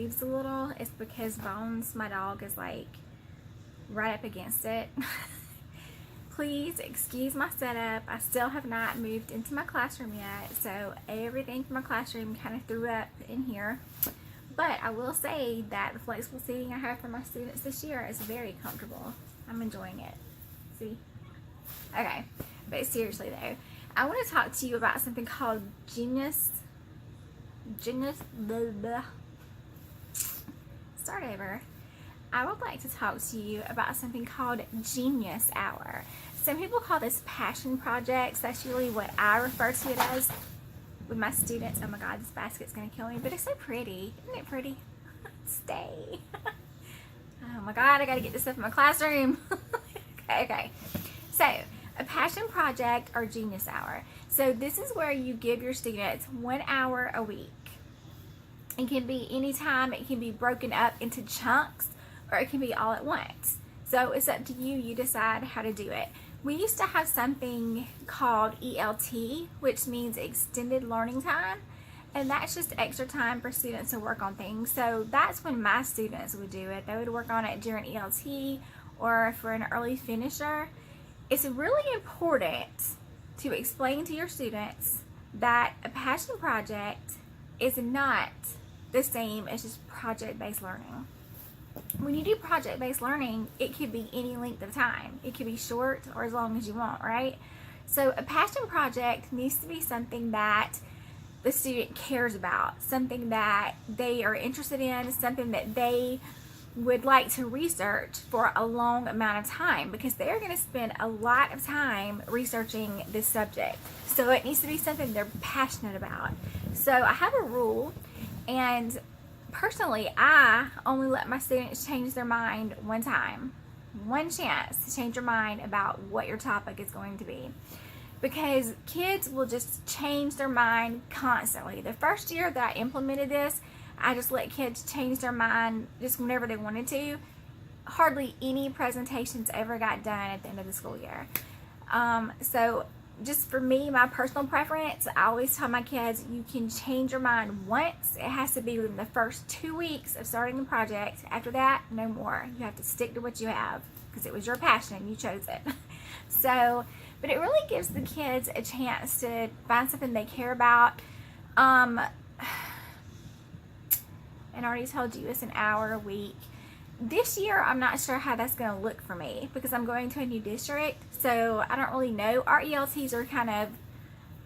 moves a little, it's because Bones, my dog, is like right up against it. Please excuse my setup. I still have not moved into my classroom yet, so everything from my classroom kind of threw up in here. But I will say that the flexible seating I have for my students this year is very comfortable. I'm enjoying it. See? Okay, but seriously though, I want to talk to you about something called Genius, blah, blah. Start over. I would like to talk to you about something called Genius Hour. Some people call this passion projects. That's really what I refer to it as with my students. Oh my God, this basket's gonna kill me, but it's so pretty. Isn't it pretty? Stay. Oh my God, I gotta get this stuff in my classroom. Okay. So, a passion project or Genius Hour. So this is where you give your students 1 hour a week. It can be anytime. It can be broken up into chunks, or it can be all at once. So it's up to you. You decide how to do it. We used to have something called ELT, which means extended learning time, and that's just extra time for students to work on things. So that's when my students would do it. They would work on it during ELT, or for an early finisher. It's really important to explain to your students that a passion project is not the same as just project-based learning. When you do project-based learning, it could be any length of time. It could be short or as long as you want, right? So a passion project needs to be something that the student cares about, something that they are interested in, something that they would like to research for a long amount of time, because they're going to spend a lot of time researching this subject. So it needs to be something they're passionate about. So I have a rule, and personally, I only let my students change their mind one time. One chance to change your mind about what your topic is going to be. Because kids will just change their mind constantly. The first year that I implemented this, I just let kids change their mind just whenever they wanted to. Hardly any presentations ever got done at the end of the school year. So just for me, my personal preference, I always tell my kids, you can change your mind once. It has to be within the first 2 weeks of starting the project. After that, no more. You have to stick to what you have, because it was your passion and you chose it. So, but it really gives the kids a chance to find something they care about. And I already told you it's an hour a week. This year, I'm not sure how that's going to look for me, because I'm going to a new district, so I don't really know. Our ELTs are kind of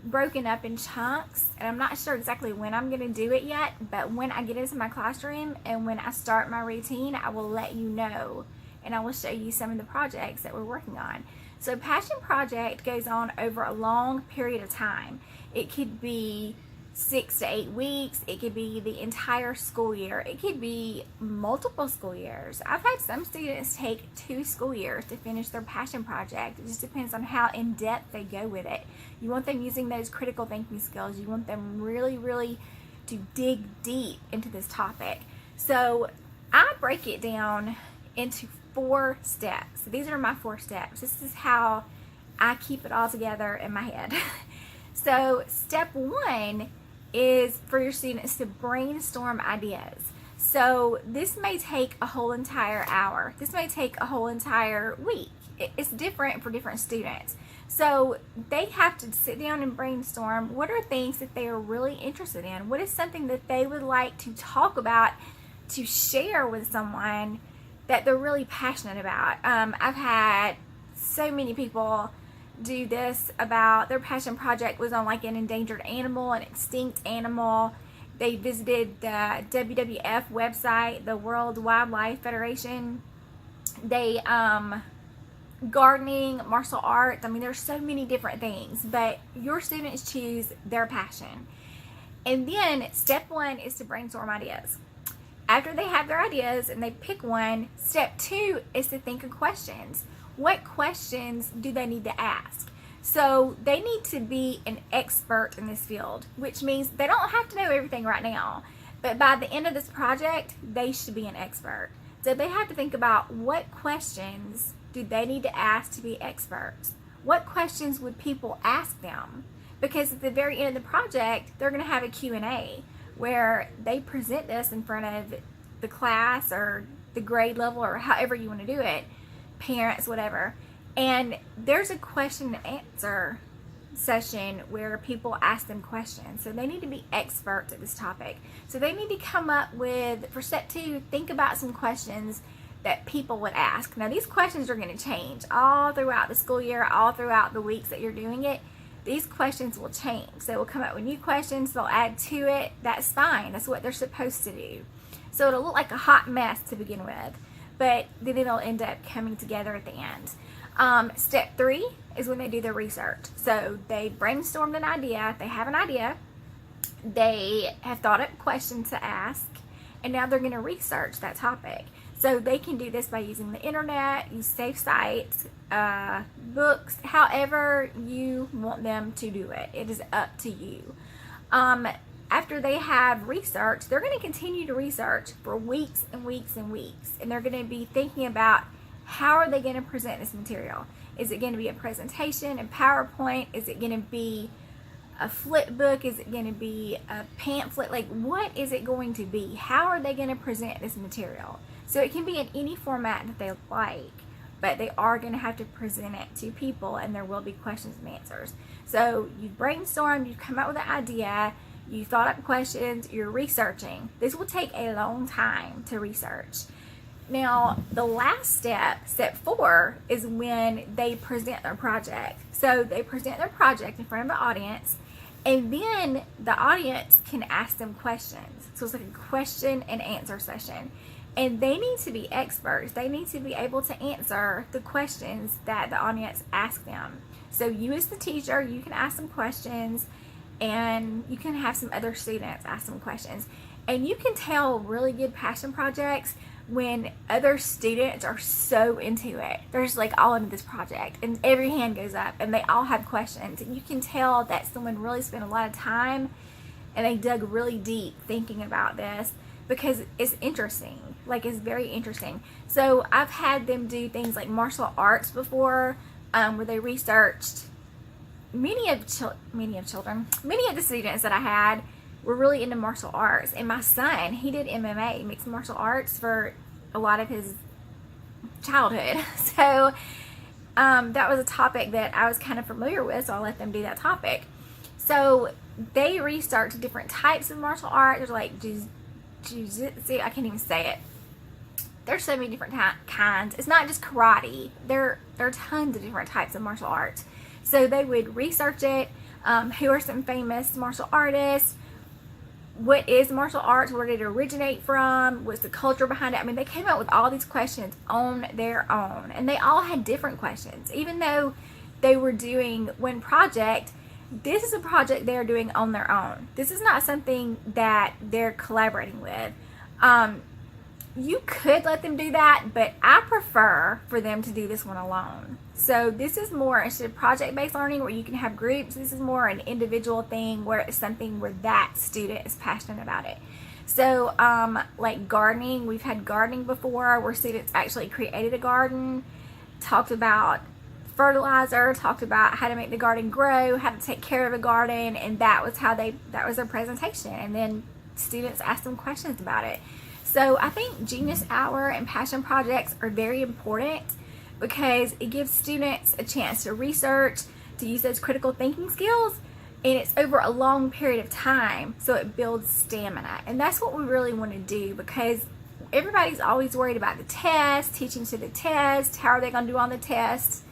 broken up in chunks, and I'm not sure exactly when I'm going to do it yet, but when I get into my classroom and when I start my routine, I will let you know, and I will show you some of the projects that we're working on. So passion project goes on over a long period of time. It could be 6 to 8 weeks. It could be the entire school year. It could be multiple school years. I've had some students take 2 school years to finish their passion project. It just depends on how in depth they go with it. You want them using those critical thinking skills. You want them really to dig deep into this topic. So I break it down into 4 steps. So these are my 4 steps. This is how I keep it all together in my head. So step 1 is for your students to brainstorm ideas. So this may take a whole entire hour. This may take a whole entire week. It's different for different students. So they have to sit down and brainstorm what are things that they are really interested in. What is something that they would like to talk about, to share with someone that they're really passionate about. I've had so many people do this about their passion project was on like an endangered animal, an extinct animal. They visited the WWF website, the World Wildlife Federation. They gardening, martial arts. I mean, there's so many different things, but your students choose their passion. And then step 1 is to brainstorm ideas. After they have their ideas and they pick one, step 2 is to think of questions. What questions do they need to ask? So they need to be an expert in this field, which means they don't have to know everything right now, but by the end of this project, they should be an expert. So they have to think about what questions do they need to ask to be experts? What questions would people ask them? Because at the very end of the project, they're going to have a Q&A. where they present this in front of the class or the grade level or however you want to do it, parents, whatever. And there's a question and answer session where people ask them questions. So they need to be experts at this topic. So they need to come up with, for step 2, think about some questions that people would ask. Now these questions are going to change all throughout the school year, all throughout the weeks that you're doing it. These questions will change. So we'll come up with new questions, they'll add to it. That's fine. That's what they're supposed to do. So it'll look like a hot mess to begin with, but then it'll end up coming together at the end. Step 3 is when they do their research. So they brainstormed an idea, they have an idea, they have thought up questions to ask, and now they're going to research that topic. So they can do this by using the internet, use safe sites, books, however you want them to do it. It is up to you. After they have research, they're going to continue to research for weeks and weeks and weeks. And they're going to be thinking about, how are they going to present this material? Is it going to be a presentation, a PowerPoint? Is it going to be a flip book? Is it going to be a pamphlet? Like, what is it going to be? How are they going to present this material? So it can be in any format that they like, but they are going to have to present it to people, and there will be questions and answers. So you brainstormed, you come up with an idea, you thought up questions, you're researching. This will take a long time to research. Now, the last step, step 4, is when they present their project. So they present their project in front of the audience, and then the audience can ask them questions. So it's like a question and answer session. And they need to be experts. They need to be able to answer the questions that the audience asks them. So you as the teacher, you can ask them questions, and you can have some other students ask them questions. And you can tell really good passion projects when other students are so into it. They're just like all into this project, and every hand goes up and they all have questions. And you can tell that someone really spent a lot of time and they dug really deep thinking about this, because it's interesting. Like, it's very interesting. So I've had them do things like martial arts before, where they researched. Many of the students that I had were really into martial arts, and my son, he did MMA, mixed martial arts, for a lot of his childhood. So that was a topic that I was kind of familiar with, so I let them do that topic. So they researched different types of martial arts. There's like jiu-jitsu, I can't even say it. There's so many different kinds. It's not just karate. There are tons of different types of martial arts. So they would research it. Who are some famous martial artists? What is martial arts? Where did it originate from? What's the culture behind it? I mean, they came up with all these questions on their own. And they all had different questions. Even though they were doing one project, this is a project they're doing on their own. This is not something that they're collaborating with. You could let them do that, but I prefer for them to do this one alone. So this is more, instead of project-based learning where you can have groups, this is more an individual thing where it's something where that student is passionate about it. So like gardening, we've had gardening before where students actually created a garden, talked about fertilizer, talked about how to make the garden grow, how to take care of a garden, and that was their presentation. And then students asked them questions about it. So I think Genius Hour and passion projects are very important because it gives students a chance to research, to use those critical thinking skills, and it's over a long period of time, so it builds stamina. And that's what we really want to do, because everybody's always worried about the test, teaching to the test, how are they going to do on the test.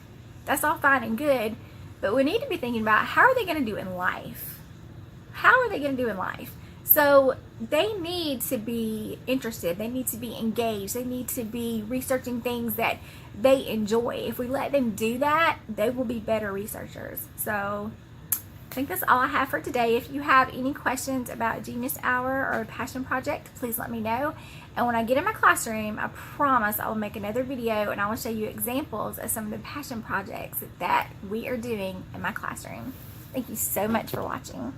That's all fine and good, but we need to be thinking about, how are they going to do in life? How are they going to do in life? So they need to be interested, they need to be engaged, they need to be researching things that they enjoy. If we let them do that, they will be better researchers. So I think that's all I have for today. If you have any questions about Genius Hour or a passion project, please let me know. And when I get in my classroom, I promise I will make another video and I will show you examples of some of the passion projects that we are doing in my classroom. Thank you so much for watching.